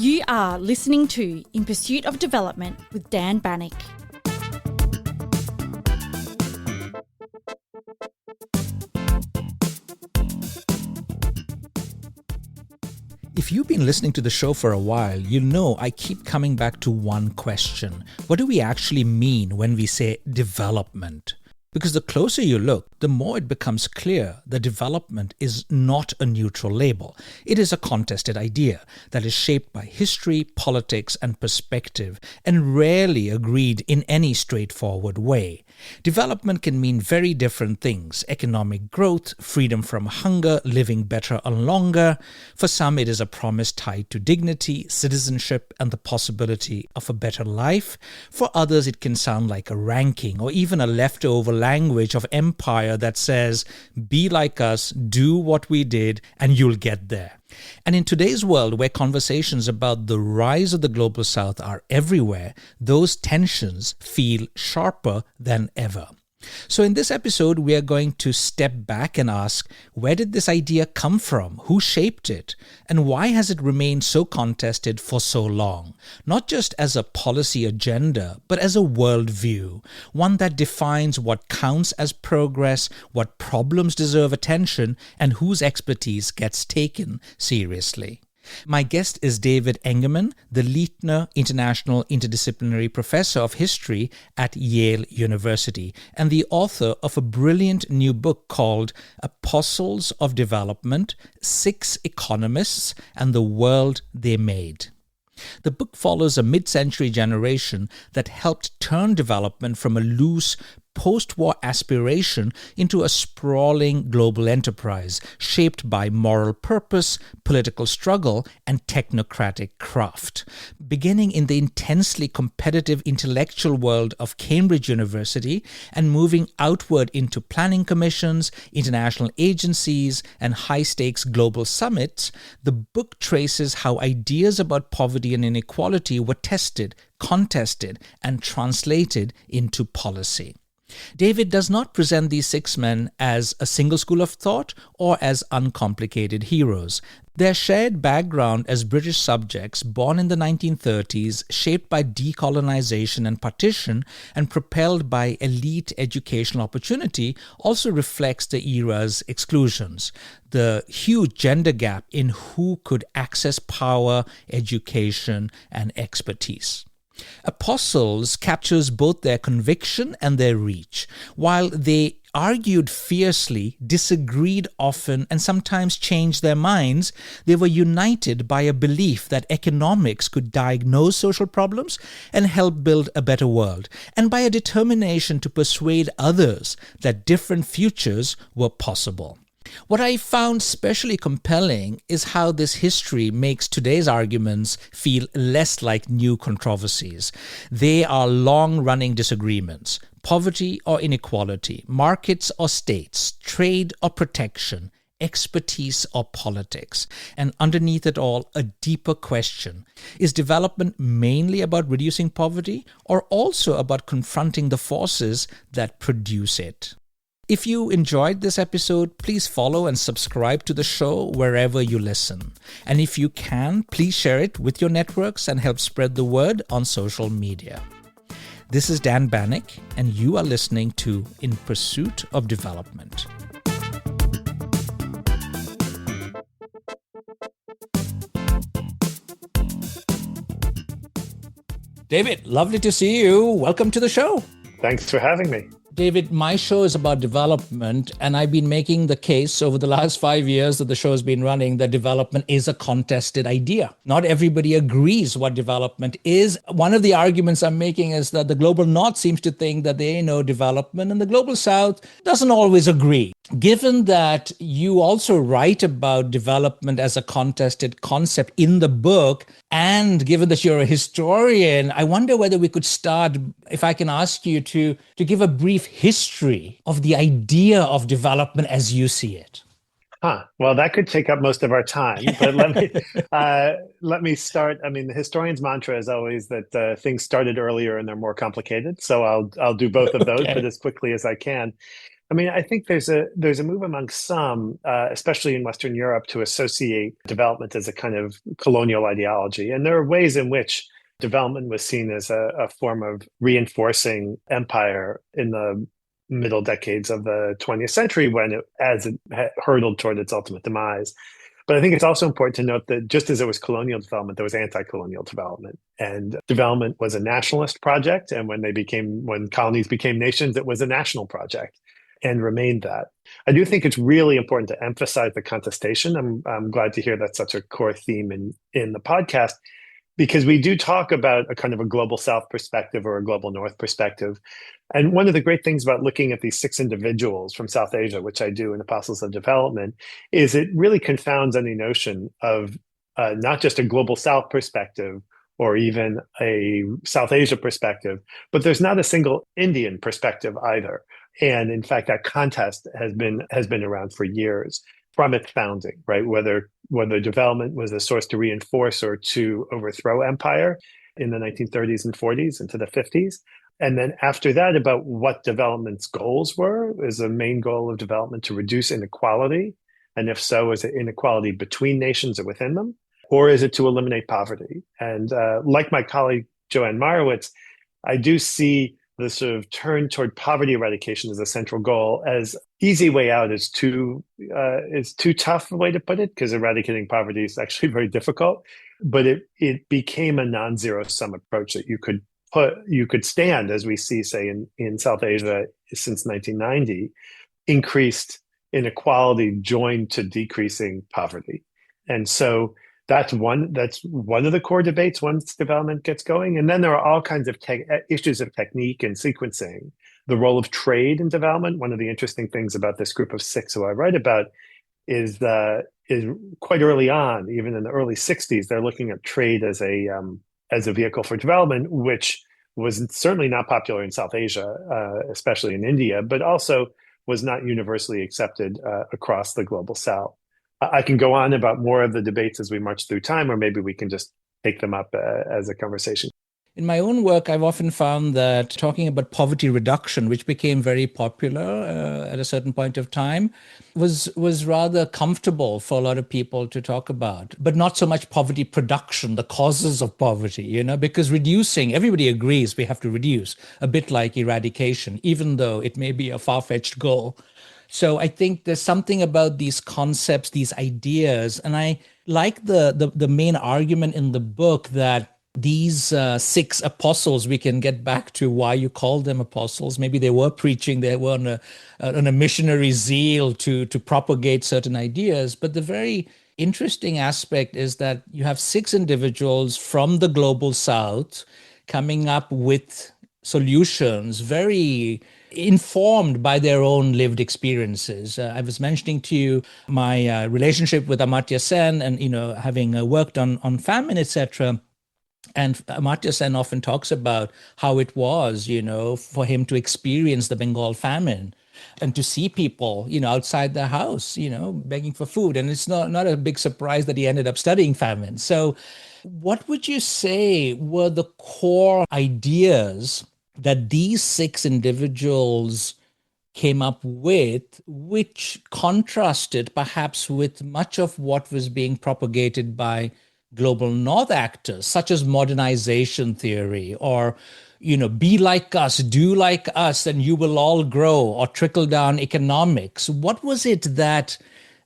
You are listening to In Pursuit of Development with Dan Bannock. If you've been listening to the show for a while, you know I keep coming back to one question. What do we actually mean when we say development? Because the closer you look, the more it becomes clear that development is not a neutral label. It is a contested idea that is shaped by history, politics, and perspective, and rarely agreed in any straightforward way. Development can mean very different things: economic growth, freedom from hunger, living better and longer. For some, it is a promise tied to dignity, citizenship, and the possibility of a better life. For others, it can sound like a ranking or even a leftover language of empire that says, be like us, do what we did, and you'll get there. And in today's world, where conversations about the rise of the global south are everywhere, those tensions feel sharper than ever. So in this episode, we are going to step back and ask, where did this idea come from? Who shaped it? And why has it remained so contested for so long? Not just as a policy agenda, but as a worldview, one that defines what counts as progress, what problems deserve attention, and whose expertise gets taken seriously. My guest is David Engerman, the Leitner International Interdisciplinary Professor of History at Yale University, and the author of a brilliant new book called Apostles of Development: 6 Economists and the World They Made. The book follows a mid-century generation that helped turn development from a loose, post-war aspiration into a sprawling global enterprise shaped by moral purpose, political struggle, and technocratic craft. Beginning in the intensely competitive intellectual world of Cambridge University and moving outward into planning commissions, international agencies, and high-stakes global summits, the book traces how ideas about poverty and inequality were tested, contested, and translated into policy. David does not present these 6 men as a single school of thought or as uncomplicated heroes. Their shared background as British subjects born in the 1930s, shaped by decolonization and partition, and propelled by elite educational opportunity, also reflects the era's exclusions. The huge gender gap in who could access power, education, and expertise. Apostles captures both their conviction and their reach. While they argued fiercely, disagreed often, and sometimes changed their minds, they were united by a belief that economics could diagnose social problems and help build a better world, and by a determination to persuade others that different futures were possible. What I found especially compelling is how this history makes today's arguments feel less like new controversies. They are long-running disagreements: poverty or inequality, markets or states, trade or protection, expertise or politics. And underneath it all, a deeper question: is development mainly about reducing poverty, or also about confronting the forces that produce it? If you enjoyed this episode, please follow and subscribe to the show wherever you listen. And if you can, please share it with your networks and help spread the word on social media. This is Dan Bannock, and you are listening to In Pursuit of Development. David, lovely to see you. Welcome to the show. Thanks for having me. David, my show is about development, and I've been making the case over the last 5 years that the show has been running that development is a contested idea. Not everybody agrees what development is. One of the arguments I'm making is that the global north seems to think that they know development, and the global south doesn't always agree. Given that you also write about development as a contested concept in the book, and given that you're a historian, I wonder whether we could start, if I can ask you to give a brief history of the idea of development as you see it. Well, that could take up most of our time, but let me start. I mean, the historian's mantra is always that things started earlier and they're more complicated. So I'll do both of those, but as quickly as I can. I mean, I think there's a move among some, especially in Western Europe, to associate development as a kind of colonial ideology. And there are ways in which development was seen as a form of reinforcing empire in the middle decades of the 20th century as it hurtled toward its ultimate demise. But I think it's also important to note that just as there was colonial development, there was anti-colonial development. And development was a nationalist project. And when colonies became nations, it was a national project and remained that. I do think it's really important to emphasize the contestation. I'm glad to hear that's such a core theme in the podcast, because we do talk about a kind of a global South perspective or a global North perspective. And one of the great things about looking at these six individuals from South Asia, which I do in Apostles of Development, is it really confounds any notion of not just a global South perspective or even a South Asia perspective, but there's not a single Indian perspective either. And in fact, that contest has been around for years from its founding, right? Whether development was a source to reinforce or to overthrow empire in the 1930s and 40s into the 50s. And then after that, about what development's goals were. Is the main goal of development to reduce inequality? And if so, is it inequality between nations or within them? Or is it to eliminate poverty? And like my colleague, Joanne Marowitz, I do see the sort of turn toward poverty eradication as a central goal. As easy way out is too tough a way to put it, because eradicating poverty is actually very difficult. But it became a non-zero sum approach that you could stand, as we see, say, in South Asia since 1990, increased inequality joined to decreasing poverty. And so that's one of the core debates once development gets going. And then there are all kinds of issues of technique and sequencing. The role of trade in development. One of the interesting things about this group of six who I write about is quite early on, even in the early 60s, they're looking at trade as a vehicle for development, which was certainly not popular in South Asia, especially in India, but also was not universally accepted across the global South. I can go on about more of the debates as we march through time, or maybe we can just take them up as a conversation. In my own work, I've often found that talking about poverty reduction, which became very popular at a certain point of time, was rather comfortable for a lot of people to talk about, but not so much poverty production, the causes of poverty, because everybody agrees we have to reduce, a bit like eradication, even though it may be a far-fetched goal. So I think there's something about these concepts, these ideas, and I like the main argument in the book that these six apostles, we can get back to why you call them apostles. Maybe they were preaching, they were on a missionary zeal to propagate certain ideas. But the very interesting aspect is that you have six individuals from the global South coming up with solutions, very informed by their own lived experiences. I was mentioning to you my relationship with Amartya Sen and, having worked on famine, etc. And Amartya Sen often talks about how it was, for him to experience the Bengal famine and to see people, outside the house, begging for food. And it's not a big surprise that he ended up studying famine. So what would you say were the core ideas that these six individuals came up with, which contrasted perhaps with much of what was being propagated by global North actors, such as modernization theory or, be like us, do like us, and you will all grow, or trickle down economics? What was it that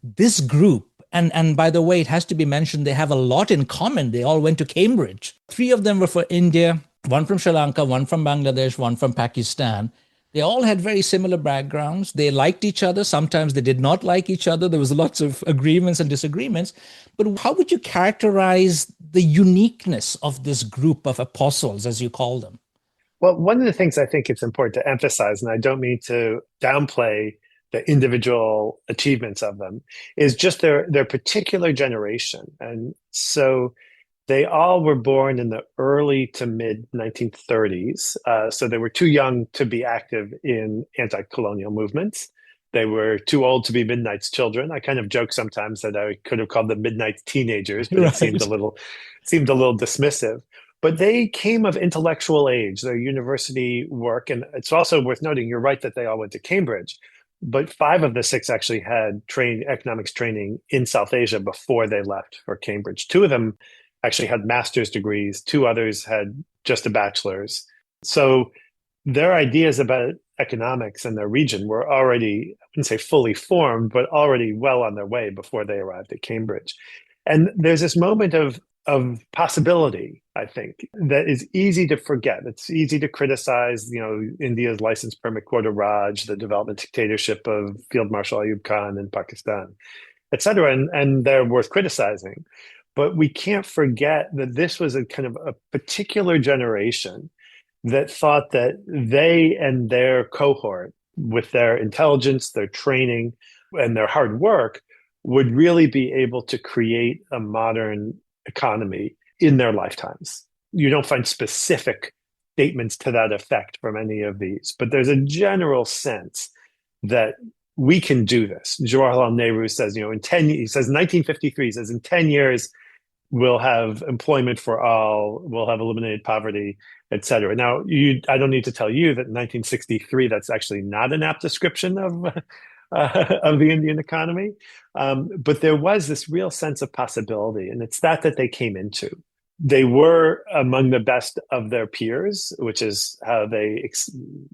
this group, and by the way, it has to be mentioned, they have a lot in common. They all went to Cambridge. Three of them were for India, one from Sri Lanka, one from Bangladesh, one from Pakistan. They all had very similar backgrounds. They liked each other. Sometimes they did not like each other. There was lots of agreements and disagreements. But how would you characterize the uniqueness of this group of apostles, as you call them? Well, one of the things I think it's important to emphasize, and I don't mean to downplay the individual achievements of them, is just their particular generation. And so they all were born in the early to mid 1930s. So they were too young to be active in anti-colonial movements. They were too old to be Midnight's children. I kind of joke sometimes that I could have called them Midnight's teenagers, but Right. it seemed a little dismissive. But they came of intellectual age, their university work. And it's also worth noting, you're right that they all went to Cambridge. but 5 of the 6 actually had economics training in South Asia before they left for Cambridge. 2 of them actually had master's degrees. 2 others had just a bachelor's. So their ideas about economics and their region were already, I wouldn't say fully formed, but already well on their way before they arrived at Cambridge. And there's this moment of possibility, I think, that is easy to forget. It's easy to criticize, India's license permit quota Raj, the development dictatorship of Field Marshal Ayub Khan in Pakistan, et cetera, and they're worth criticizing. But we can't forget that this was a kind of a particular generation that thought that they and their cohort, with their intelligence, their training, and their hard work, would really be able to create a modern economy in their lifetimes. You don't find specific statements to that effect from any of these, but there's a general sense that we can do this. Jawaharlal Nehru says, he says 1953, he says in 10 years, we'll have employment for all, we'll have eliminated poverty, et cetera. Now, I don't need to tell you that in 1963, that's actually not an apt description of the Indian economy. But there was this real sense of possibility, and it's that they came into. They were among the best of their peers, which is how they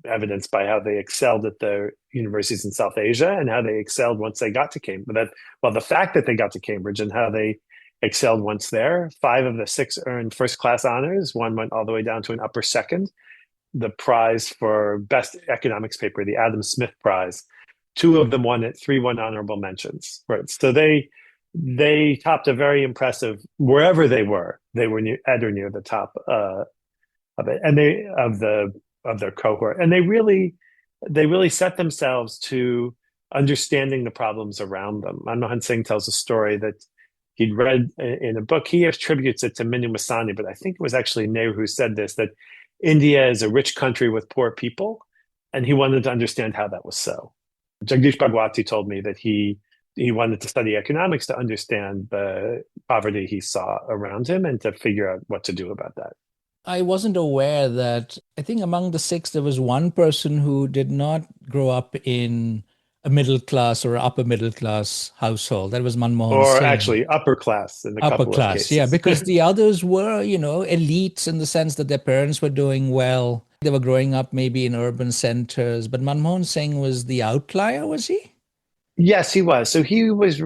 evidenced by how they excelled at their universities in South Asia and how they excelled once they got to Cambridge. The fact that they got to Cambridge and how they excelled once there. 5 of the 6 earned first-class honors. 1 went all the way down to an upper second. The prize for best economics paper, the Adam Smith Prize. 2 of them won it. 3 won honorable mentions. Right. So they topped a very impressive, wherever they were at or near the top of it, and of their cohort. And they really set themselves to understanding the problems around them. Manmohan Singh tells a story that he'd read in a book. He attributes it to Minu Masani, but I think it was actually Nehru who said this, that India is a rich country with poor people, and he wanted to understand how that was so. Jagdish Bhagwati told me that he wanted to study economics to understand the poverty he saw around him and to figure out what to do about that. I wasn't aware that, I think among the 6, there was one person who did not grow up in a middle class or upper middle class household. That was Manmohan Or Singh. actually upper class in a Upper couple class, of cases. yeah, because the others were, elites in the sense that their parents were doing well. They were growing up maybe in urban centers, but Manmohan Singh was the outlier, was he? Yes, he was. So he was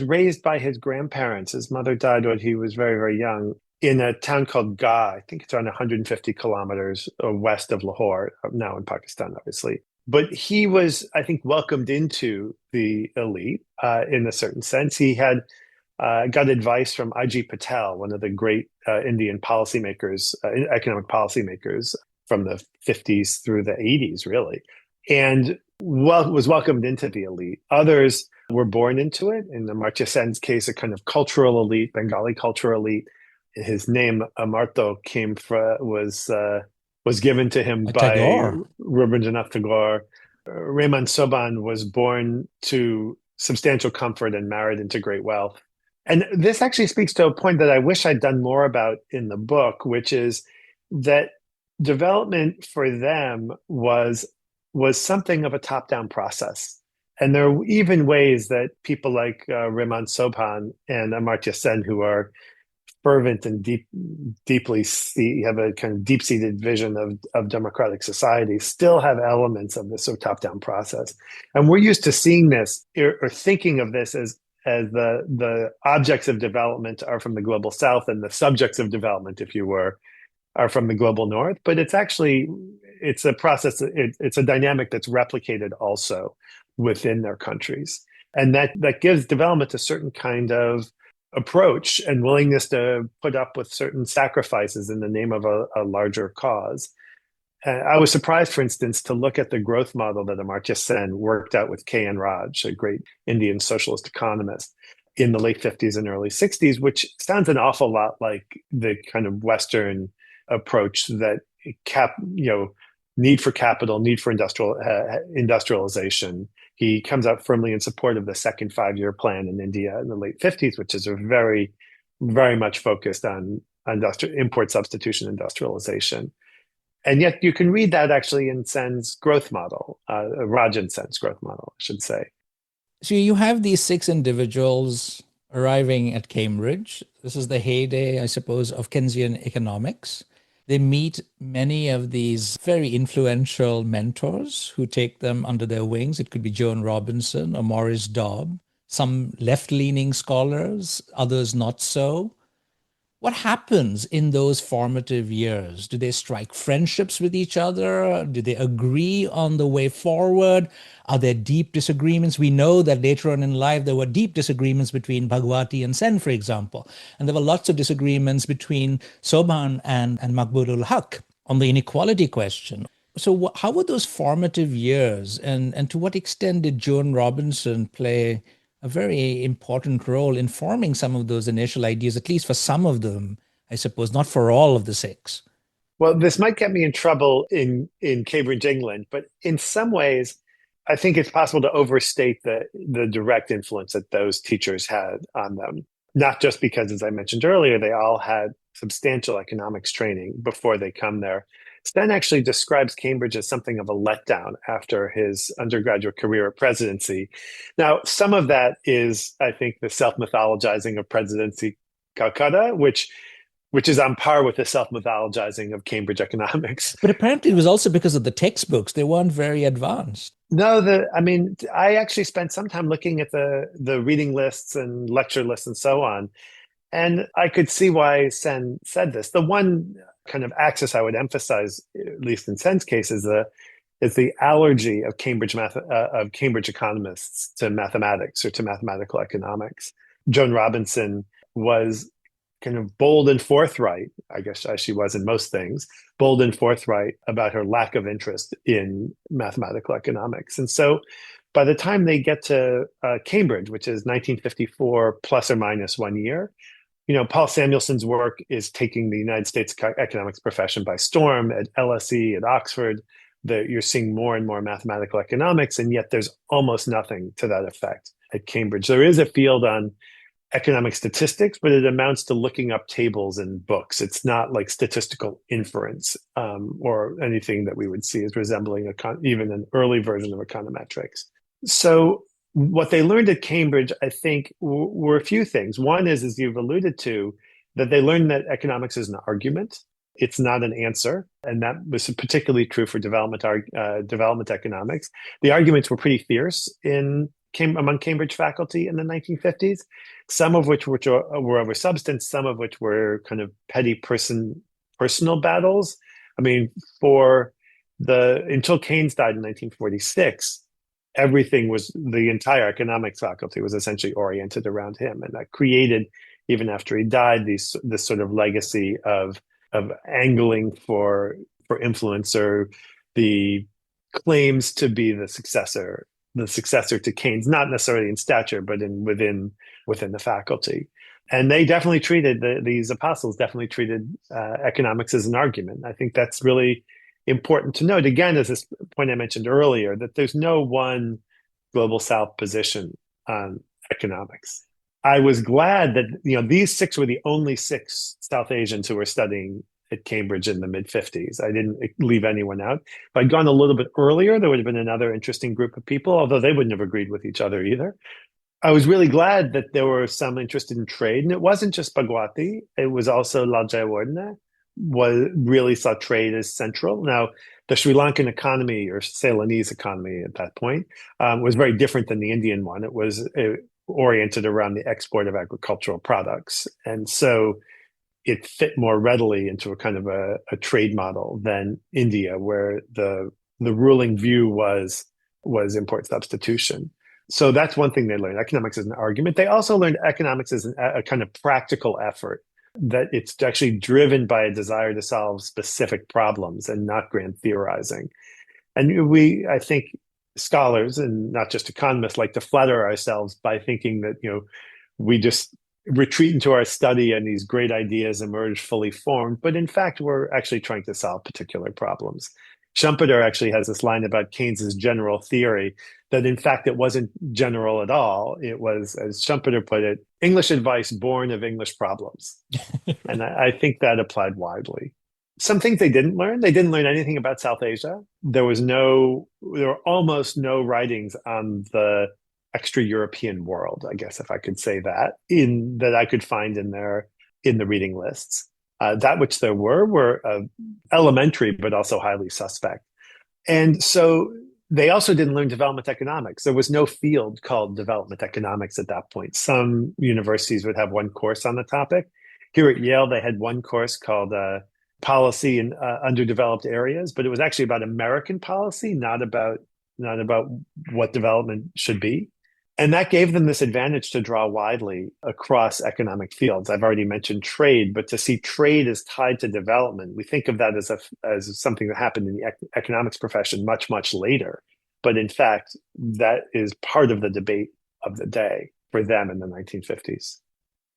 raised by his grandparents. His mother died when he was very, very young in a town called Gah. I think it's around 150 kilometers west of Lahore, now in Pakistan, obviously. But he was, I think, welcomed into the elite in a certain sense. He had got advice from I.G. Patel, one of the great Indian policymakers, economic policymakers from the 50s through the 80s, really, and was welcomed into the elite. Others were born into it. In Amartya Sen's case, a kind of cultural elite, Bengali cultural elite. His name Amarto was given to him by Tagore. Rabindranath Tagore. Rehman Sobhan was born to substantial comfort and married into great wealth. And this actually speaks to a point that I wish I'd done more about in the book, which is that development for them was something of a top-down process. And there are even ways that people like Rehman Sobhan and Amartya Sen, who are fervent and deeply have a kind of deep-seated vision of democratic society, still have elements of this sort of top-down process. And we're used to seeing this or thinking of this as the objects of development are from the global south and the subjects of development, if you were, are from the global north. But it's a process, it's a dynamic that's replicated also within their countries. And that gives development a certain kind of approach and willingness to put up with certain sacrifices in the name of a larger cause. I was surprised, for instance, to look at the growth model that Amartya Sen worked out with K.N. Raj, a great Indian socialist economist, in the late 50s and early 60s, which sounds an awful lot like the kind of Western approach that need for capital, need for industrialization. He comes out firmly in support of the second 5-year plan in India in the late 50s, which is a very, very much focused on import substitution industrialization. And yet you can read that actually in Sen's growth model, Rajan Sen's growth model, I should say. So you have these six individuals arriving at Cambridge. This is the heyday, I suppose, of Keynesian economics. They meet many of these very influential mentors who take them under their wings. It could be Joan Robinson or Maurice Dobb, some left-leaning scholars, others not so. What happens in those formative years? Do they strike friendships with each other? Do they agree on the way forward? Are there deep disagreements? We know that later on in life, there were deep disagreements between Bhagwati and Sen, for example. And there were lots of disagreements between Sobhan and Mahbubul Haq on the inequality question. So how were those formative years? And to what extent did Joan Robinson play a very important role in forming some of those initial ideas, at least for some of them, I suppose, not for all of the six? Well, this might get me in trouble in Cambridge, England, but in some ways, I think it's possible to overstate the direct influence that those teachers had on them. Not just because, as I mentioned earlier, they all had substantial economics training before they come there. Sten actually describes Cambridge as something of a letdown after his undergraduate career at presidency. Now, some of that is, I think, the self-mythologizing of presidency Calcutta, which is on par with the self-mythologizing of Cambridge economics. But apparently it was also because of the textbooks. They weren't very advanced. No, I actually spent some time looking at the reading lists and lecture lists and so on. And I could see why Sen said this. The one kind of axis I would emphasize, at least in Sen's case, is the allergy of Cambridge economists to mathematics or to mathematical economics. Joan Robinson was kind of bold and forthright, I guess, as she was in most things, bold and forthright about her lack of interest in mathematical economics. And so by the time they get to Cambridge, which is 1954 plus or minus 1 year, Paul Samuelson's work is taking the United States economics profession by storm at LSE, at Oxford. You're seeing more and more mathematical economics, and yet there's almost nothing to that effect at Cambridge. There is a field on economic statistics, but it amounts to looking up tables in books. It's not like statistical inference or anything that we would see as resembling even an early version of econometrics. So what they learned at Cambridge, I think, were a few things. One is, as you've alluded to, that they learned that economics is an argument. It's not an answer. And that was particularly true for development economics. The arguments were pretty fierce among Cambridge faculty in the 1950s, some of which were over substance, some of which were kind of petty personal battles. I mean, until Keynes died in 1946, the entire economics faculty was essentially oriented around him. And that created, even after he died, this sort of legacy of angling for influence, or the claims to be the successor to Keynes, not necessarily in stature, but within the faculty. And they definitely these apostles definitely treated economics as an argument. I think that's really important to note. Again, as this point I mentioned earlier, that there's no one global South position on economics. I was glad that these six were the only six South Asians who were studying at Cambridge in the mid-50s. I didn't leave anyone out. If I'd gone a little bit earlier, there would have been another interesting group of people, although they wouldn't have agreed with each other either. I was really glad that there were some interested in trade. And it wasn't just Bhagwati. It was also Lal Jayawardena really saw trade as central. Now, the Sri Lankan economy, or Ceylonese economy at that point, was very different than the Indian one. It was oriented around the export of agricultural products. And so it fit more readily into a kind of a trade model than India, where the ruling view was import substitution. So that's one thing they learned. Economics as an argument. They also learned economics as a kind of practical effort, that it's actually driven by a desire to solve specific problems and not grand theorizing. And I think scholars, and not just economists, like to flatter ourselves by thinking that, we just retreat into our study and these great ideas emerge fully formed. But in fact, we're actually trying to solve particular problems. Schumpeter actually has this line about Keynes's general theory, that in fact it wasn't general at all. It was, as Schumpeter put it, English advice born of English problems. And I think that applied widely. Some things they didn't learn anything about South Asia. There were almost no writings on the extra European world, I guess, if I could say that, in that I could find in the reading lists. That which there were elementary, but also highly suspect. And so they also didn't learn development economics. There was no field called development economics at that point. Some universities would have one course on the topic. Here at Yale, they had one course called policy in underdeveloped areas, but it was actually about American policy, not about what development should be. And that gave them this advantage to draw widely across economic fields. I've already mentioned trade, but to see trade as tied to development, we think of that as something that happened in the economics profession much later. But in fact, that is part of the debate of the day for them in the 1950s.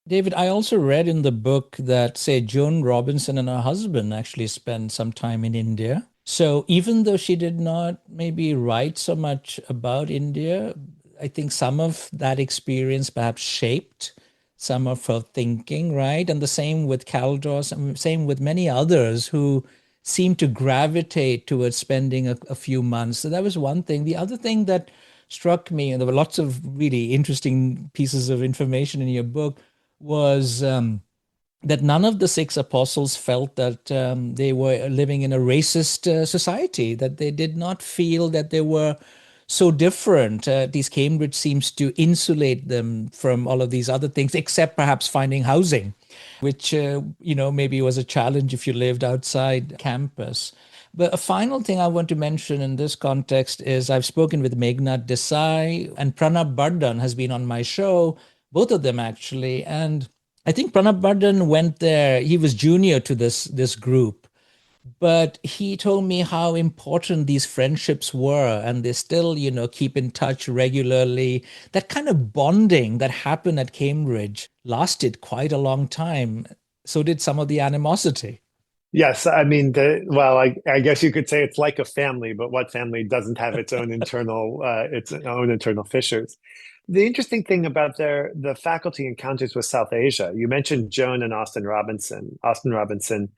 David, I also read in the book that, say, Joan Robinson and her husband actually spent some time in India. So even though she did not maybe write so much about India, I think some of that experience perhaps shaped some of her thinking, right? And the same with Caldor, same with many others who seem to gravitate towards spending a few months. So that was one thing. The other thing that struck me, and there were lots of really interesting pieces of information in your book, was that none of the six apostles felt that they were living in a racist society, that they did not feel that they were so different. At least Cambridge seems to insulate them from all of these other things, except perhaps finding housing, which, maybe was a challenge if you lived outside campus. But a final thing I want to mention in this context is I've spoken with Meghnad Desai, and Pranab Bardhan has been on my show, both of them actually. And I think Pranab Bardhan went there. He was junior to this group, but he told me how important these friendships were, and they still, keep in touch regularly. That kind of bonding that happened at Cambridge lasted quite a long time. So did some of the animosity. Yes, I mean, I guess you could say it's like a family, but what family doesn't have its own internal fissures? The interesting thing about the faculty encounters with South Asia, you mentioned Joan and Austin Robinson. Austin Robinson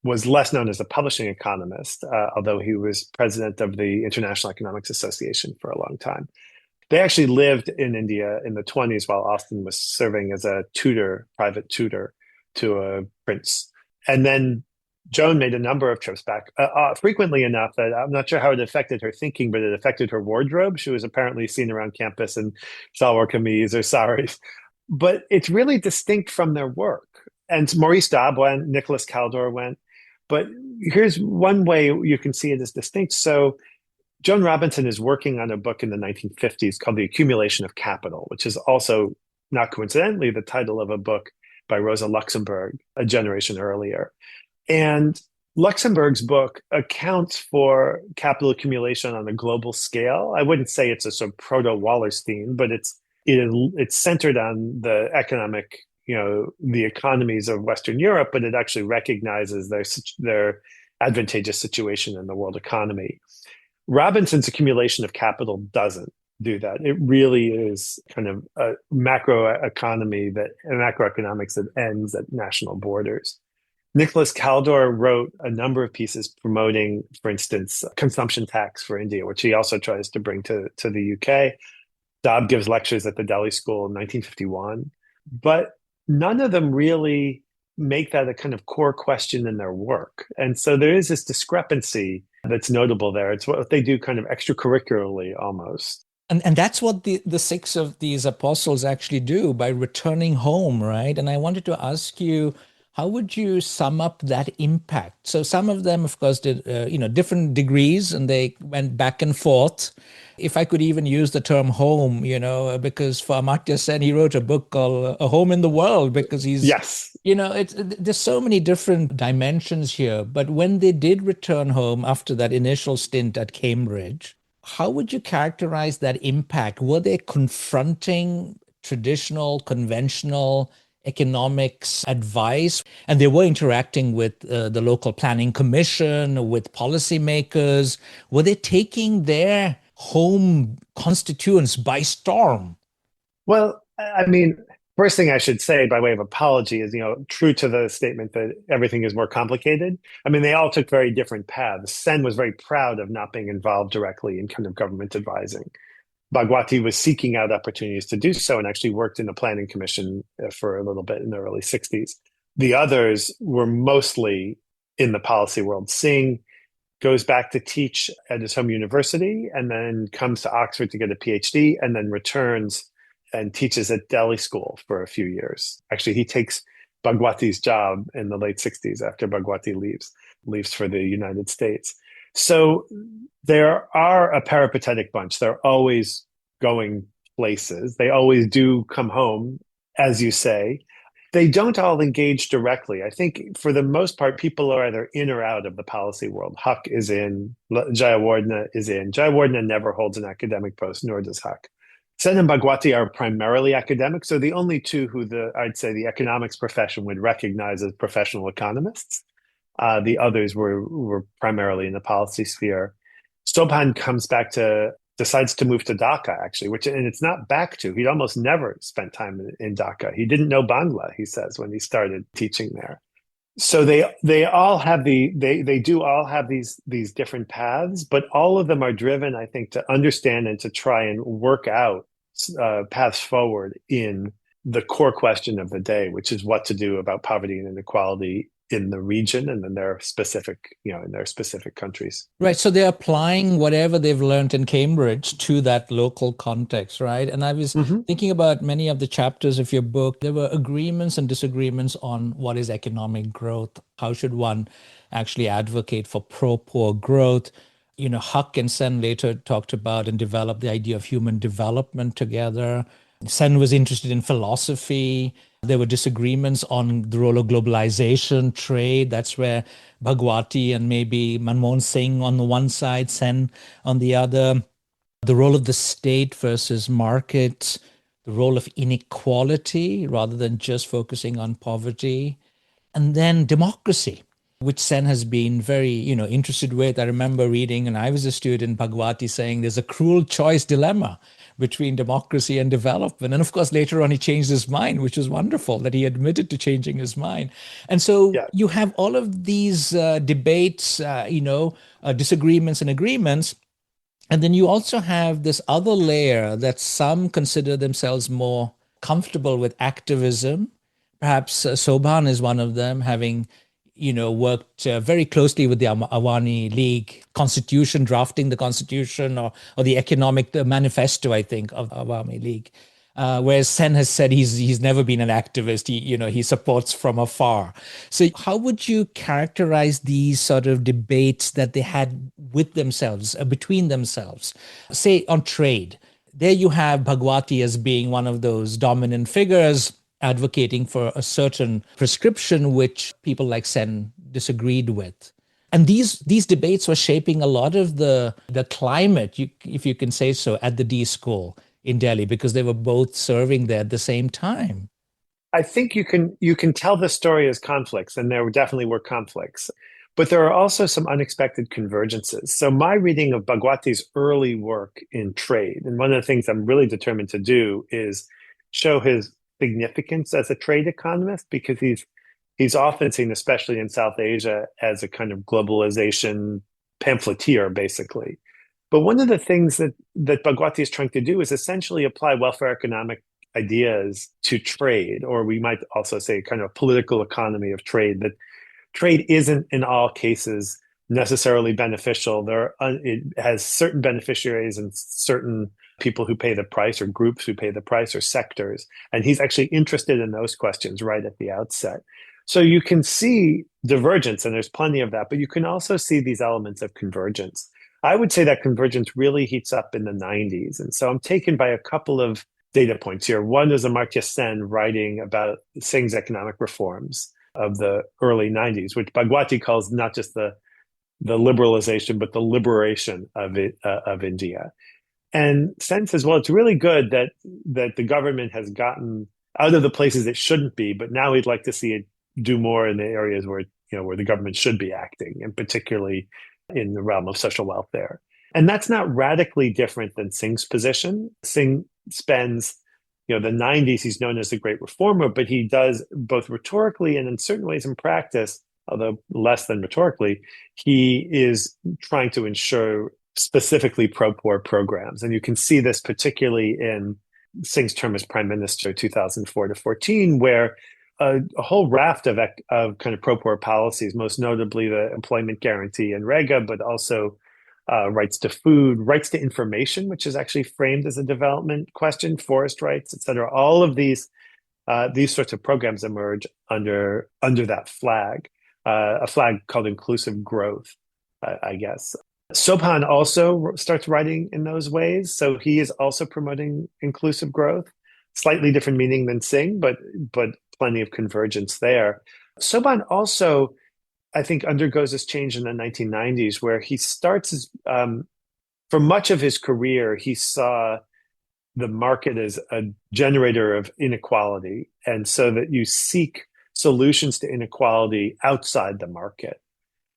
was less known as a publishing economist, although he was president of the International Economics Association for a long time. They actually lived in India in the 20s while Austin was serving as a private tutor to a prince. And then Joan made a number of trips back, frequently enough that I'm not sure how it affected her thinking, but it affected her wardrobe. She was apparently seen around campus in salwar kameez or saris. But it's really distinct from their work. And Maurice Dobb went, Nicholas Caldor went. But here's one way you can see it as distinct. So Joan Robinson is working on a book in the 1950s called The Accumulation of Capital, which is also, not coincidentally, the title of a book by Rosa Luxemburg a generation earlier. And Luxemburg's book accounts for capital accumulation on a global scale. I wouldn't say it's a sort of proto-Wallerstein, but it's centered on the the economies of Western Europe, but it actually recognizes their advantageous situation in the world economy. Robinson's accumulation of capital doesn't do that. It really is kind of a macroeconomics that ends at national borders. Nicholas Caldor wrote a number of pieces promoting, for instance, consumption tax for India, which he also tries to bring to the UK. Dobb gives lectures at the Delhi School in 1951, but none of them really make that a kind of core question in their work. And so there is this discrepancy that's notable there. It's what they do kind of extracurricularly almost. And that's what the six of these apostles actually do by returning home, right? And I wanted to ask you, how would you sum up that impact? So some of them, of course, did different degrees, and they went back and forth. If I could even use the term home, because for Amartya Sen, he wrote a book called A Home in the World, because he's, yes, there's so many different dimensions here. But when they did return home after that initial stint at Cambridge, how would you characterize that impact? Were they confronting traditional, conventional economics advice, and they were interacting with the local planning commission, with policymakers? Were they taking their home constituents by storm? Well, I mean, First thing I should say by way of apology is, true to the statement that everything is more complicated. I mean, they all took very different paths. Sen was very proud of not being involved directly in kind of government advising. Bhagwati was seeking out opportunities to do so and actually worked in the planning commission for a little bit in the early 60s. The others were mostly in the policy world. Singh goes back to teach at his home university and then comes to Oxford to get a PhD and then returns and teaches at Delhi School for a few years. Actually, he takes Bhagwati's job in the late 60s after Bhagwati leaves for the United States. So there are a peripatetic bunch. They're always going places. They always do come home, as you say. They don't all engage directly. I think for the most part, people are either in or out of the policy world. Huck is in, Jayawardena is in. Jayawardena never holds an academic post, nor does Huck. Sen and Bhagwati are primarily academic, so the only two who I'd say the economics profession would recognize as professional economists. The others were primarily in the policy sphere. Sobhan decides to move to Dhaka, actually, and it's not back to. He'd almost never spent time in Dhaka. He didn't know Bangla, he says, when he started teaching there. So they all have they do all have these different paths, but all of them are driven, I think, to understand and to try and work out paths forward in the core question of the day, which is what to do about poverty and inequality in the region and in their specific countries. Right. So they're applying whatever they've learned in Cambridge to that local context, right? And I was thinking about many of the chapters of your book. There were agreements and disagreements on what is economic growth. How should one actually advocate for pro-poor growth? Huck and Sen later talked about and developed the idea of human development together. Sen was interested in philosophy. There were disagreements on the role of globalization, trade. That's where Bhagwati and maybe Manmohan Singh on the one side, Sen on the other. The role of the state versus market, the role of inequality rather than just focusing on poverty. And then democracy, which Sen has been very, interested with. I remember reading, and I was a student, Bhagwati saying there's a cruel choice dilemma between democracy and development. And of course, later on, he changed his mind, which was wonderful that he admitted to changing his mind. And so you have all of these debates, disagreements and agreements. And then you also have this other layer that some consider themselves more comfortable with activism. Perhaps Sobhan is one of them, having worked very closely with the Awami League constitution, drafting the constitution or the economic manifesto, I think, of Awami League. Whereas Sen has said he's never been an activist. He supports from afar. So how would you characterize these sort of debates that they had with themselves, between themselves? Say on trade, there you have Bhagwati as being one of those dominant figures advocating for a certain prescription which people like Sen disagreed with. And these debates were shaping a lot of the climate, if you can say so, at the D School in Delhi, because they were both serving there at the same time. I think you can tell the story as conflicts, and there definitely were conflicts. But there are also some unexpected convergences. So my reading of Bhagwati's early work in trade, and one of the things I'm really determined to do is show his significance as a trade economist, because he's often seen, especially in South Asia, as a kind of globalization pamphleteer, basically. But one of the things that Bhagwati is trying to do is essentially apply welfare economic ideas to trade, or we might also say kind of political economy of trade, that trade isn't in all cases necessarily beneficial. It has certain beneficiaries and certain people who pay the price, or groups who pay the price, or sectors. And he's actually interested in those questions right at the outset. So you can see divergence, and there's plenty of that, but you can also see these elements of convergence. I would say that convergence really heats up in the 90s. And so I'm taken by a couple of data points here. One is Amartya Sen writing about Singh's economic reforms of the early 90s, which Bhagwati calls not just the liberalization, but the liberation of India. And Sen says, well, it's really good that the government has gotten out of the places it shouldn't be, but now we'd like to see it do more in the areas where the government should be acting, and particularly in the realm of social welfare. And that's not radically different than Singh's position. Singh spends the 90s, he's known as the great reformer, but he does both rhetorically and in certain ways in practice, although less than rhetorically, he is trying to ensure specifically pro-poor programs. And you can see this particularly in Singh's term as prime minister, 2004 to 14, where a whole raft of kind of pro-poor policies, most notably the employment guarantee and Rega, but also rights to food, rights to information, which is actually framed as a development question, forest rights, et cetera. All of these sorts of programs emerge under that flag, a flag called inclusive growth, I guess. Sobhan also starts writing in those ways. So he is also promoting inclusive growth, slightly different meaning than Singh, but plenty of convergence there. Sobhan also, I think, undergoes this change in the 1990s where he starts, for much of his career, he saw the market as a generator of inequality. And so that you seek solutions to inequality outside the market.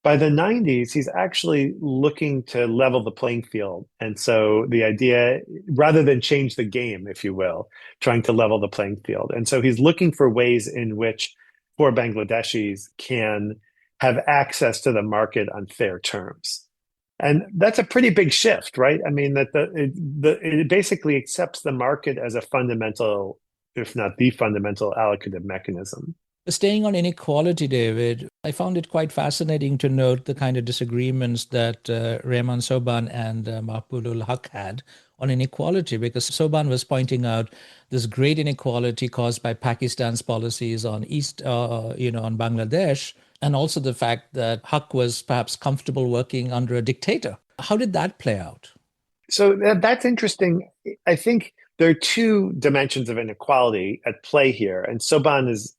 By the 90s, he's actually looking to level the playing field. And so the idea, rather than change the game, if you will, trying to level the playing field. And so he's looking for ways in which poor Bangladeshis can have access to the market on fair terms. And that's a pretty big shift, right? I mean, that it basically accepts the market as a fundamental, if not the fundamental, allocative mechanism. Staying on inequality, David, I found it quite fascinating to note the kind of disagreements that Rehman Sobhan and Mahmoudul Haq had on inequality, because Sobhan was pointing out this great inequality caused by Pakistan's policies on on Bangladesh, and also the fact that Haq was perhaps comfortable working under a dictator. How did that play out? So that's interesting. I think there are two dimensions of inequality at play here, and Sobhan is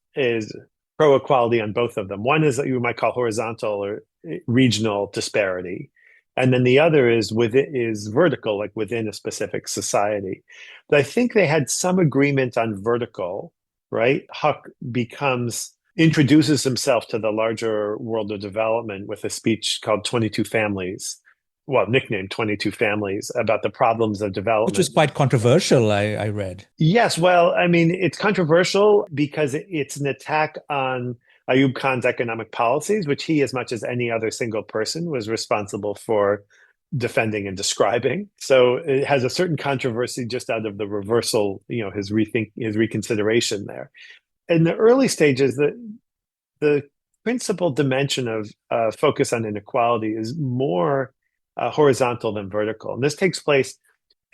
pro-equality on both of them. One is what you might call horizontal or regional disparity. And then the other is vertical, like within a specific society. But I think they had some agreement on vertical, right? Huck introduces himself to the larger world of development with a speech called 22 Families, nicknamed 22 Families, about the problems of development. Which was quite controversial, I read. Yes, well, I mean, it's controversial because it's an attack on Ayub Khan's economic policies, which he, as much as any other single person, was responsible for defending and describing. So it has a certain controversy just out of the reversal, his reconsideration there. In the early stages, the principal dimension of focus on inequality is more horizontal than vertical. And this takes place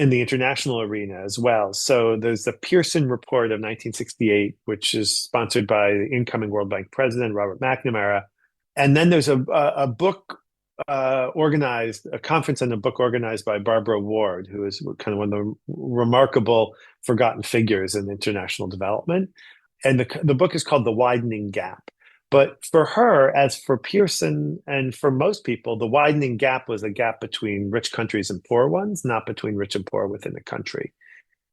in the international arena as well. So there's the Pearson Report of 1968, which is sponsored by the incoming World Bank president, Robert McNamara. And then there's a book a conference and a book organized by Barbara Ward, who is kind of one of the remarkable forgotten figures in international development. And the book is called The Widening Gap. But for her, as for Pearson and for most people, the widening gap was a gap between rich countries and poor ones, not between rich and poor within a country.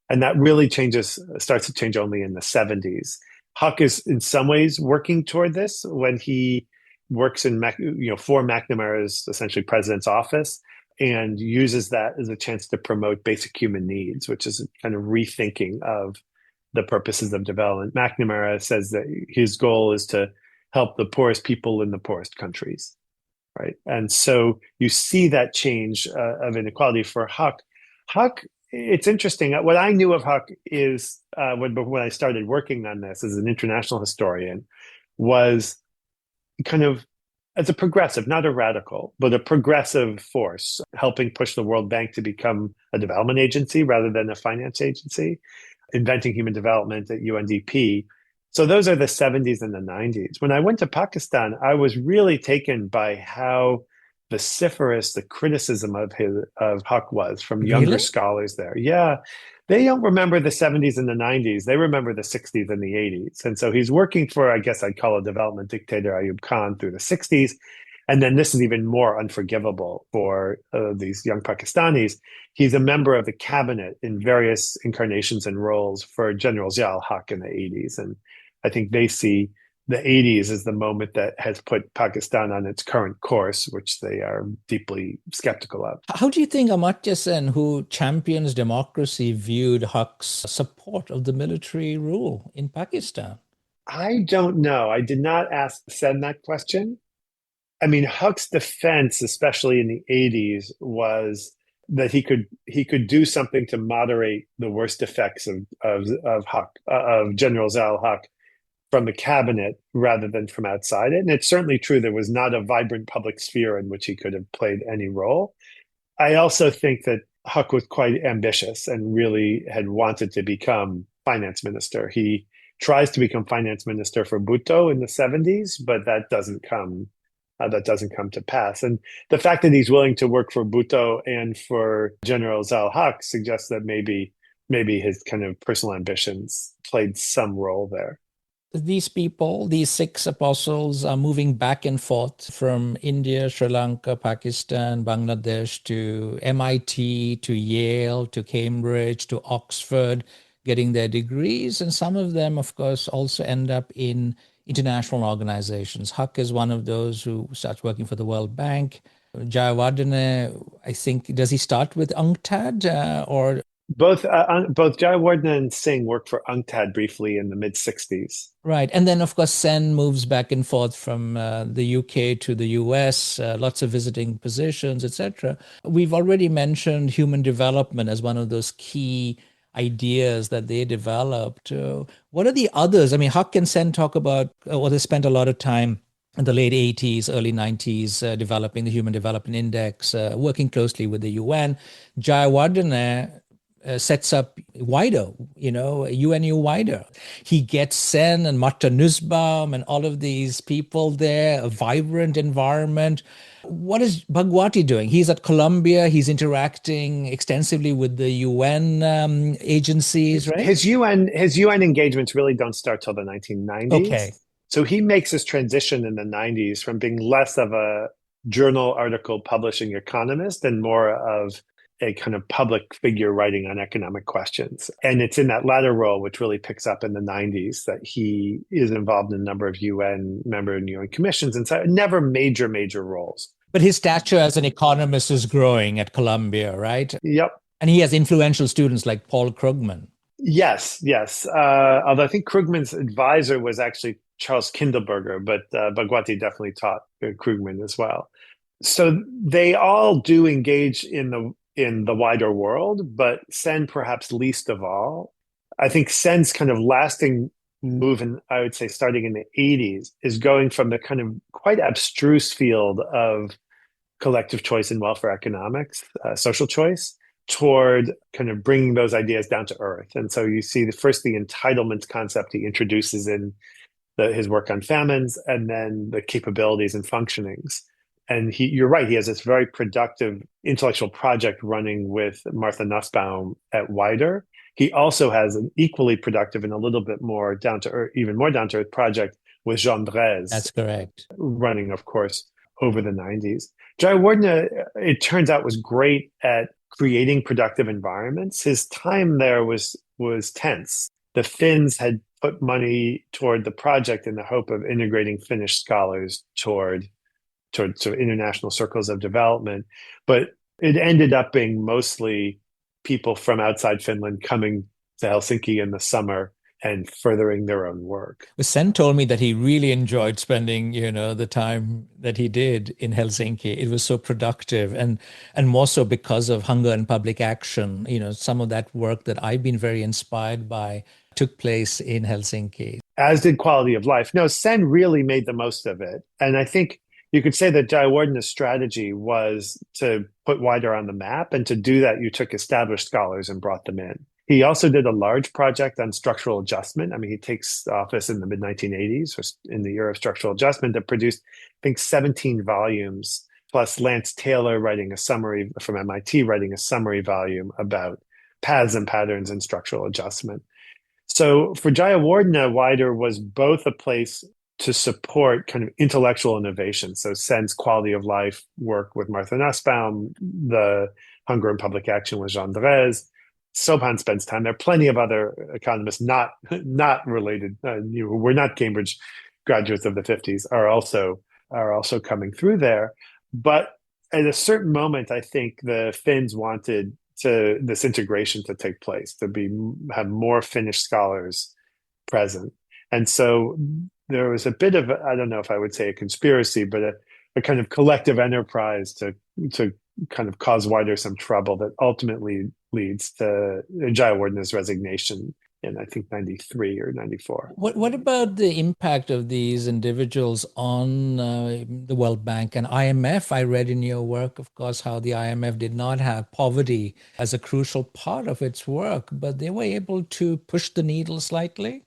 And that really starts to change only in the 70s. Huck is in some ways working toward this when he works for McNamara's essentially president's office and uses that as a chance to promote basic human needs, which is a kind of rethinking of the purposes of development. McNamara says that his goal is to help the poorest people in the poorest countries, right? And so you see that change of inequality for Huck. Huck, it's interesting. What I knew of Huck is when I started working on this as an international historian, was kind of as a progressive, not a radical, but a progressive force, helping push the World Bank to become a development agency rather than a finance agency, inventing human development at UNDP. So those are the 70s and the 90s. When I went to Pakistan, I was really taken by how vociferous the criticism of Huck was from younger scholars there. Yeah, they don't remember the 70s and the 90s. They remember the 60s and the 80s. And so he's working for, I guess I'd call a development dictator, Ayub Khan, through the 60s. And then this is even more unforgivable for these young Pakistanis. He's a member of the cabinet in various incarnations and roles for General Zia-ul-Haq in the 80s. And I think they see the 80s is the moment that has put Pakistan on its current course, which they are deeply skeptical of. How do you think Amartya Sen, who champions democracy, viewed Huck's support of the military rule in Pakistan? I don't know. I did not ask Sen that question. I mean, Huck's defense, especially in the 80s, was that he could do something to moderate the worst effects of Huck of General Zal Huck from the cabinet rather than from outside it. And it's certainly true there was not a vibrant public sphere in which he could have played any role. I also think that Huck was quite ambitious and really had wanted to become finance minister. He tries to become finance minister for Bhutto in the 70s, but that doesn't come to pass. And the fact that he's willing to work for Bhutto and for General Zal Huq suggests that maybe his kind of personal ambitions played some role there. These people, these six apostles, are moving back and forth from India, Sri Lanka, Pakistan, Bangladesh to MIT, to Yale, to Cambridge, to Oxford, getting their degrees. And some of them, of course, also end up in international organizations. Huck is one of those who starts working for the World Bank. Jayawardene, I think, does he start with UNCTAD or both Jayawardena and Singh worked for UNCTAD briefly in the mid 60s. Right. And then, of course, Sen moves back and forth from the UK to the US, lots of visiting positions, etc. We've already mentioned human development as one of those key ideas that they developed. What are the others? I mean, Huck and Sen talk about, or they spent a lot of time in the late 80s, early 90s, developing the Human Development Index, working closely with the UN. Jayawardene sets up WIDER, UNU WIDER. He gets Sen and Marta Nussbaum and all of these people there, a vibrant environment. What is Bhagwati doing? He's at Columbia. He's interacting extensively with the UN agencies, right? His UN engagements really don't start till the 1990s. Okay. So he makes his transition in the 90s from being less of a journal article publishing economist and more of a kind of public figure writing on economic questions. And it's in that latter role, which really picks up in the 90s, that he is involved in a number of UN commissions and so never major roles. But his stature as an economist is growing at Columbia, right? Yep. And he has influential students like Paul Krugman. Yes. Although I think Krugman's advisor was actually Charles Kindleberger, but Bhagwati definitely taught Krugman as well. So they all do engage in the wider world, but Sen perhaps least of all. I think Sen's kind of lasting move, I would say starting in the 80s, is going from the kind of quite abstruse field of collective choice and welfare economics, social choice, toward kind of bringing those ideas down to earth. And so you see the entitlement concept he introduces in his work on famines, and then the capabilities and functionings. And you're right, he has this very productive intellectual project running with Martha Nussbaum at WIDER. He also has an equally productive and a little bit more even more down to earth project with Jean Drèze. That's correct. Running, of course, over the 90s. Jayawardena, it turns out, was great at creating productive environments. His time there was tense. The Finns had put money toward the project in the hope of integrating Finnish scholars toward sort of international circles of development. But it ended up being mostly people from outside Finland coming to Helsinki in the summer and furthering their own work. Sen told me that he really enjoyed spending, the time that he did in Helsinki. It was so productive, and more so because of hunger and public action. Some of that work that I've been very inspired by took place in Helsinki. As did quality of life. No, Sen really made the most of it. And I think you could say that Jayawardena's strategy was to put WIDER on the map. And to do that, you took established scholars and brought them in. He also did a large project on structural adjustment. I mean, he takes office in the mid-1980s, or in the era of structural adjustment, that produced, I think, 17 volumes, plus Lance Taylor writing a summary from MIT, writing a summary volume about paths and patterns in structural adjustment. So for Jayawardena, WIDER was both a place to support kind of intellectual innovation. So Sen's quality of life work with Martha Nussbaum, the hunger and public action with Jean Drèze. Sobhan spends time there. Plenty of other economists not related. We're not Cambridge graduates of the 50s are also coming through there. But at a certain moment, I think the Finns wanted this integration to take place, have more Finnish scholars present. And so there was a bit of, I don't know if I would say a conspiracy, but a kind of collective enterprise to kind of cause wider some trouble that ultimately leads to Jayawardena's resignation in, I think, 93 or 94. What about the impact of these individuals on the World Bank and IMF? I read in your work, of course, how the IMF did not have poverty as a crucial part of its work, but they were able to push the needle slightly.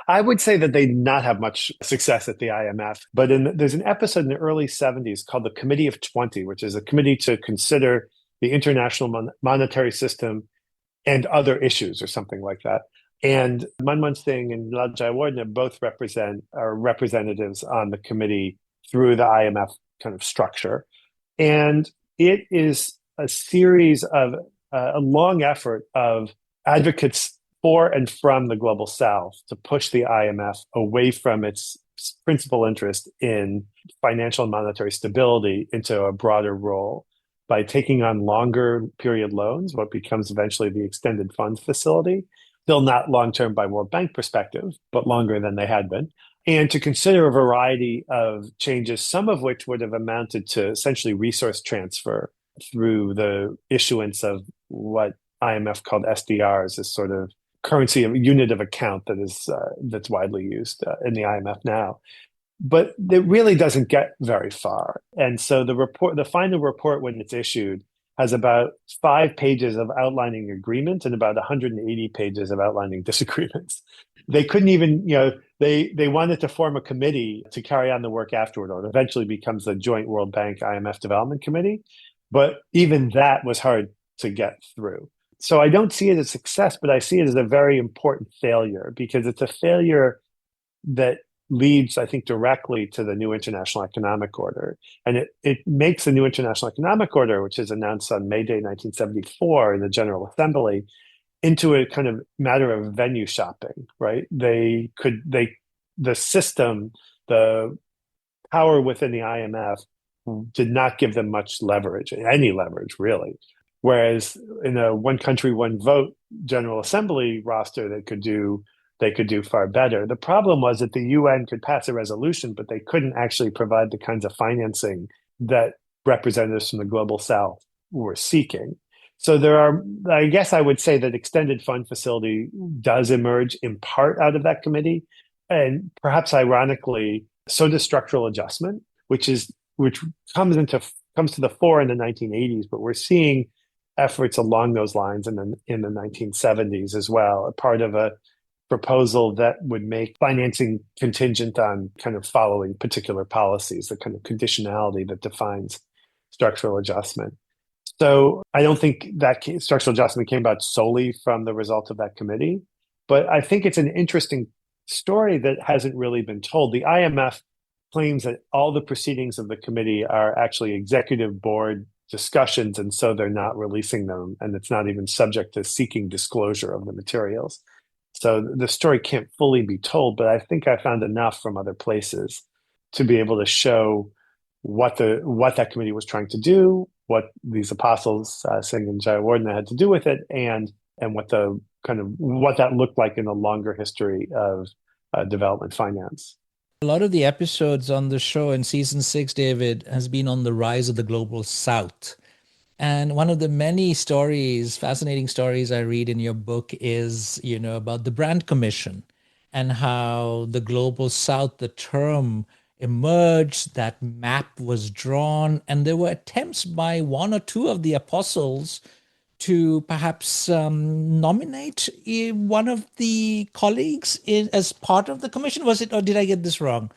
I would say that they did not have much success at the IMF, but there's an episode in the early 70s called the Committee of 20, which is a committee to consider the international monetary system and other issues or something like that. And Manmohan Singh and Lal Jayawardena both are representatives on the committee through the IMF kind of structure. And it is a series of a long effort of advocates for and from the global south to push the IMF away from its principal interest in financial and monetary stability into a broader role by taking on longer period loans, what becomes eventually the extended funds facility, still not long-term by World Bank perspective, but longer than they had been, and to consider a variety of changes, some of which would have amounted to essentially resource transfer through the issuance of what IMF called SDRs, this sort of currency, a unit of account that's widely used in the IMF now. But it really doesn't get very far. And so the final report, when it's issued, has about 5 pages of outlining agreement and about 180 pages of outlining disagreements. They couldn't even, they wanted to form a committee to carry on the work afterward, or it eventually becomes the joint World Bank IMF Development Committee. But even that was hard to get through. So I don't see it as success, but I see it as a very important failure, because it's a failure that leads, I think, directly to the new international economic order. And it makes the new international economic order, which is announced on May Day 1974 in the General Assembly, into a kind of matter of venue shopping, right? The system, the power within the IMF did not give them much leverage, any leverage, really. Whereas in a one country, one vote General Assembly roster, they could do far better. The problem was that the UN could pass a resolution, but they couldn't actually provide the kinds of financing that representatives from the global south were seeking. So I guess I would say that extended fund facility does emerge in part out of that committee. And perhaps ironically, so does structural adjustment, which comes to the fore in the 1980s, but we're seeing efforts along those lines in the 1970s as well, a part of a proposal that would make financing contingent on kind of following particular policies, the kind of conditionality that defines structural adjustment. So I don't think that structural adjustment came about solely from the result of that committee, but I think it's an interesting story that hasn't really been told. The IMF claims that all the proceedings of the committee are actually executive board discussions, and so they're not releasing them, and it's not even subject to seeking disclosure of the materials. So the story can't fully be told, but I think I found enough from other places to be able to show what that committee was trying to do, what these apostles, Singh and Jayawardena, had to do with it, and what that looked like in a longer history of development finance. A lot of the episodes on the show in season 6, David, has been on the rise of the global south. And one of the many stories, fascinating stories I read in your book is, about the Brand Commission and how the global south, the term emerged, that map was drawn, and there were attempts by one or two of the apostles to perhaps nominate one of the colleagues as part of the commission. Was it, or did I get this wrong?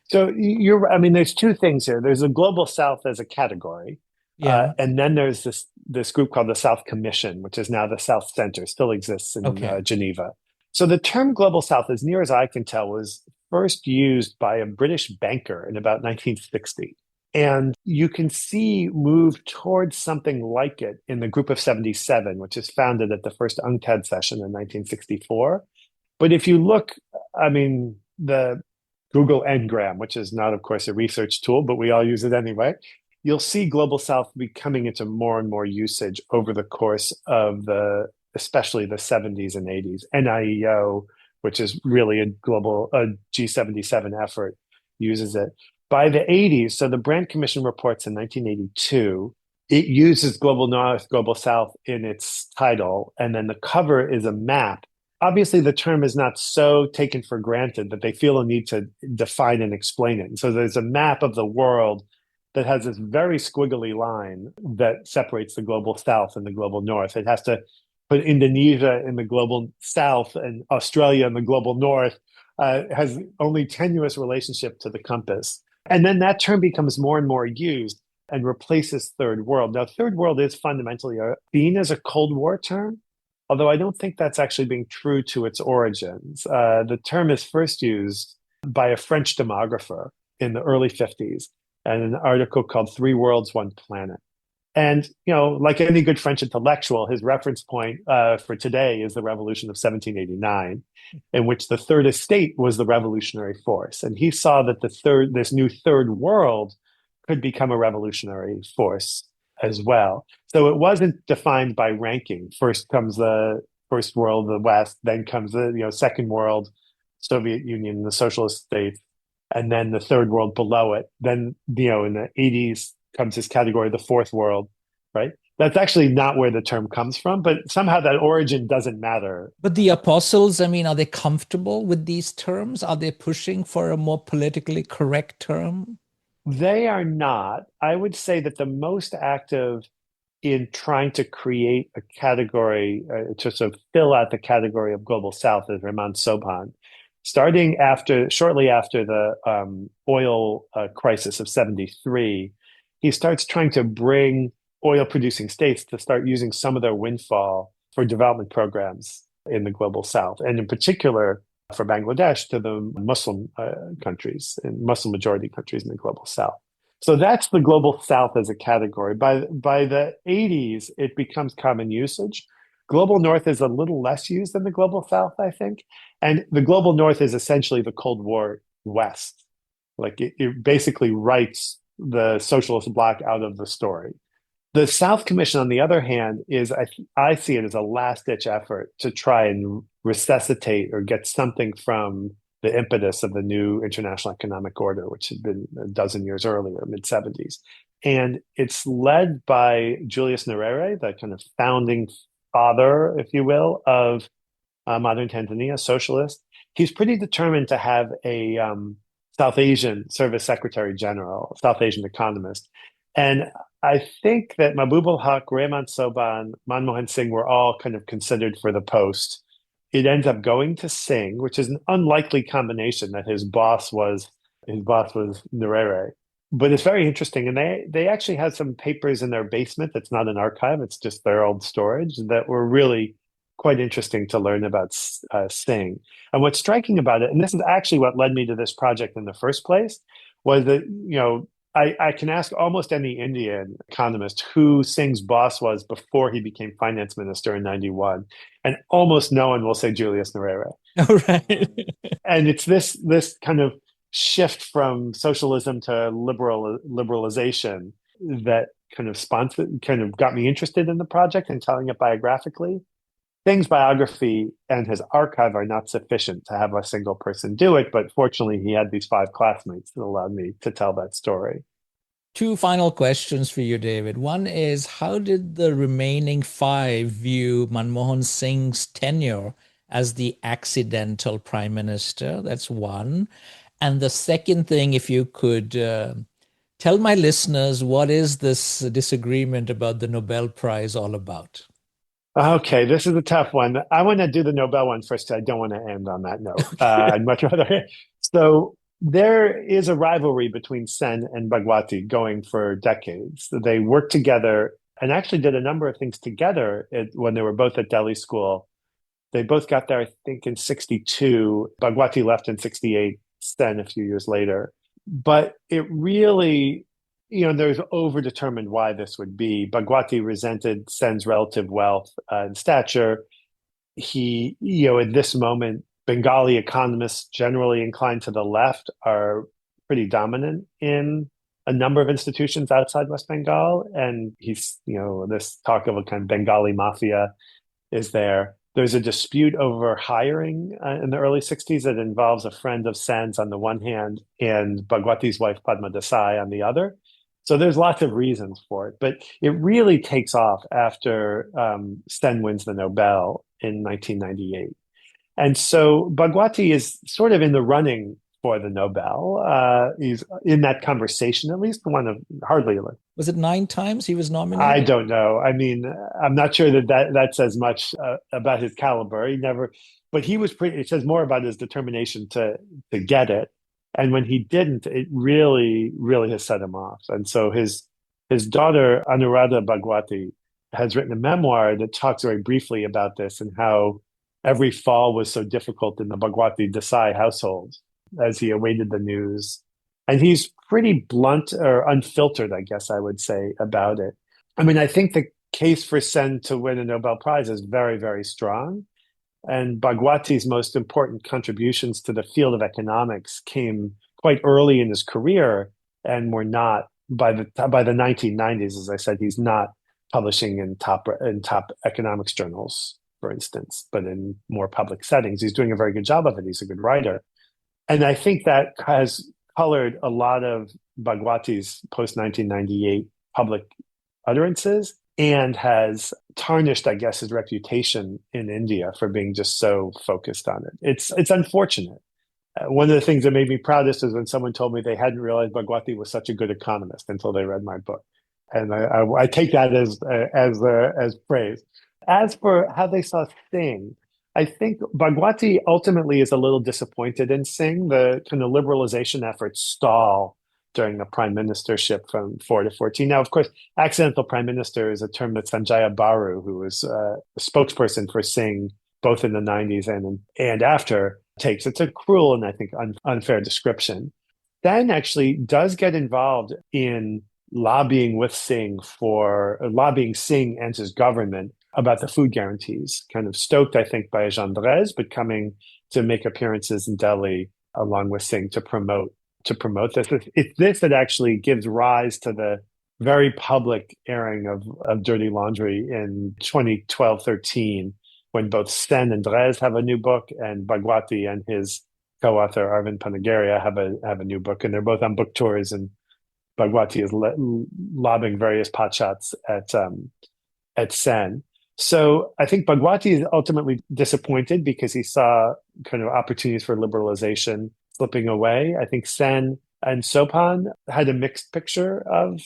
So there's two things here. There's a global south as a category. Yeah. And then there's this group called the South Commission, which is now the South Center, still exists in Geneva. So the term global south, as near as I can tell, was first used by a British banker in about 1960. And you can see move towards something like it in the Group of 77, which is founded at the first UNCTAD session in 1964. But if you look, the Google Ngram, which is not, of course, a research tool, but we all use it anyway, you'll see Global South becoming into more and more usage over the course of especially the 70s and 80s. NIEO, which is really a G77 effort, uses it. By the 80s, so the Brandt Commission reports in 1982, it uses Global North, Global South in its title, and then the cover is a map. Obviously, the term is not so taken for granted that they feel a need to define and explain it. And so there's a map of the world that has this very squiggly line that separates the Global South and the Global North. It has to put Indonesia in the Global South and Australia in the Global North. Has only tenuous relationship to the compass. And then that term becomes more and more used and replaces third world. Now, third world is fundamentally seen as a Cold War term, although I don't think that's actually being true to its origins. The term is first used by a French demographer in the early 50s in an article called Three Worlds, One Planet. And, like any good French intellectual, his reference point for today is the Revolution of 1789, in which the Third Estate was the revolutionary force. And he saw that this new third world could become a revolutionary force as well. So it wasn't defined by ranking. First comes the first world, the West, then comes the second world, Soviet Union, the socialist states, and then the third world below it. Then, in the 80s comes this category, the fourth world, right? That's actually not where the term comes from, but somehow that origin doesn't matter. But the apostles, I mean, are they comfortable with these terms? Are they pushing for a more politically correct term? They are not. I would say that the most active in trying to create a category, to sort of fill out the category of Global South is Raman Sobhan. Shortly after the oil crisis of 73, he starts trying to bring oil-producing states to start using some of their windfall for development programs in the Global South, and in particular for Bangladesh to the Muslim countries and Muslim majority countries in the Global South. So that's the Global South as a category. By the 80s, it becomes common usage. Global North is a little less used than the Global South, I think. And the Global North is essentially the Cold War West. Like it basically writes the socialist bloc out of the story. The South Commission, on the other hand, I see it as a last-ditch effort to try and resuscitate or get something from the impetus of the new international economic order, which had been a dozen years earlier, mid-70s. And it's led by Julius Nyerere, the kind of founding father, if you will, of modern Tanzania, socialist. He's pretty determined to have a South Asian service secretary general, South Asian economist. And I think that Mahbub ul-Haq, Rehman Sobhan, Manmohan Singh were all kind of considered for the post. It ends up going to Singh, which is an unlikely combination that his boss was Nyerere. But it's very interesting. And they actually had some papers in their basement that's not an archive, it's just their old storage that were really quite interesting to learn about Singh. And what's striking about it, and this is actually what led me to this project in the first place, was that, I can ask almost any Indian economist who Singh's boss was before he became finance minister in 91, and almost no one will say Julius Nyerere. All right. And it's this kind of shift from socialism to liberalization that kind of got me interested in the project and telling it biographically. Singh's biography and his archive are not sufficient to have a single person do it, but fortunately he had these 5 classmates that allowed me to tell that story. 2 final questions for you, David. One is, how did the remaining 5 view Manmohan Singh's tenure as the accidental prime minister? That's one. And the second thing, if you could tell my listeners, what is this disagreement about the Nobel Prize all about? Okay, this is a tough one. I want to do the Nobel one first. I don't want to end on that note. I'd much rather. So there is a rivalry between Sen and Bhagwati going for decades. They worked together and actually did a number of things together when they were both at Delhi School. They both got there, I think, in 62. Bhagwati left in 68, Sen a few years later. But it really, there's overdetermined why this would be. Bhagwati resented Sen's relative wealth and stature. He, at this moment, Bengali economists generally inclined to the left are pretty dominant in a number of institutions outside West Bengal. And this talk of a kind of Bengali mafia is there. There's a dispute over hiring in the early 60s that involves a friend of Sen's on the one hand and Bhagwati's wife Padma Desai on the other. So there's lots of reasons for it, but it really takes off after Sen wins the Nobel in 1998. And so Bhagwati is sort of in the running for the Nobel. He's in that conversation, at least one of hardly. Was it 9 times he was nominated? I don't know. I mean, I'm not sure that says much about his caliber. He never, but he was pretty. It says more about his determination to get it. And when he didn't, it really, really has set him off. And so his daughter Anuradha Bhagwati has written a memoir that talks very briefly about this and how every fall was so difficult in the Bhagwati Desai household as he awaited the news. And he's pretty blunt or unfiltered, I guess I would say, about it. I mean, I think the case for Sen to win a Nobel Prize is very, very strong. And Bhagwati's most important contributions to the field of economics came quite early in his career and were not by the 1990s. As I said, he's not publishing in top economics journals, for instance, but in more public settings. He's doing a very good job of it. He's a good writer. And I think that has colored a lot of Bhagwati's post-1998 public utterances and has tarnished, I guess, his reputation in India for being just so focused on it. It's unfortunate. One of the things that made me proudest is when someone told me they hadn't realized Bhagwati was such a good economist until they read my book. And I take that as praise. As for how they saw Singh, I think Bhagwati ultimately is a little disappointed in Singh. The kind of liberalization efforts stall during the prime ministership from 4 to 14. Now, of course, accidental prime minister is a term that Sanjaya Baru, who was a spokesperson for Singh both in the 90s and after, takes. It's a cruel and I think unfair description. Then actually does get involved in lobbying Singh and his government about the food guarantees, kind of stoked, I think, by Jean Drèze, but coming to make appearances in Delhi along with Singh to promote this. It's this that actually gives rise to the very public airing of Dirty Laundry in 2012-13, when both Sen and Drèze have a new book, and Bhagwati and his co-author Arvind Panagarya have a new book, and they're both on book tours, and Bhagwati is lobbing various potshots at Sen. So I think Bhagwati is ultimately disappointed because he saw kind of opportunities for liberalization slipping away. I think Sen and Sopan had a mixed picture of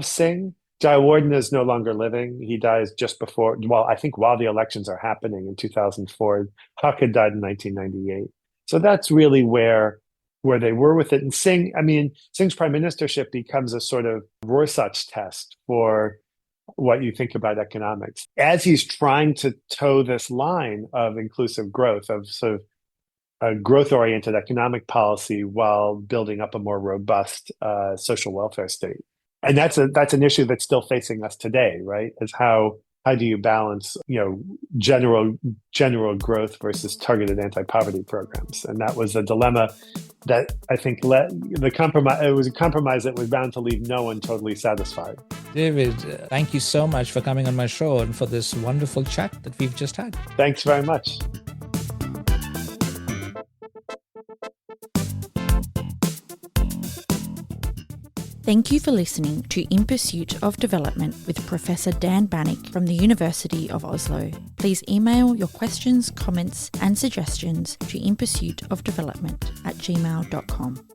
Singh. Jayawardena is no longer living. He dies just before, I think while the elections are happening in 2004. Huck had died in 1998. So that's really where they were with it. And Singh's prime ministership becomes a sort of Rorschach test for what you think about economics. As he's trying to toe this line of inclusive growth, of sort of a growth-oriented economic policy while building up a more robust social welfare state. And that's an issue that's still facing us today, right? Is how do you balance, general growth versus targeted anti-poverty programs? And that was a dilemma that I think it was a compromise that was bound to leave no one totally satisfied. David, thank you so much for coming on my show and for this wonderful chat that we've just had. Thanks very much. Thank you for listening to In Pursuit of Development with Professor Dan Bannock from the University of Oslo. Please email your questions, comments and suggestions to inpursuitofdevelopment@gmail.com.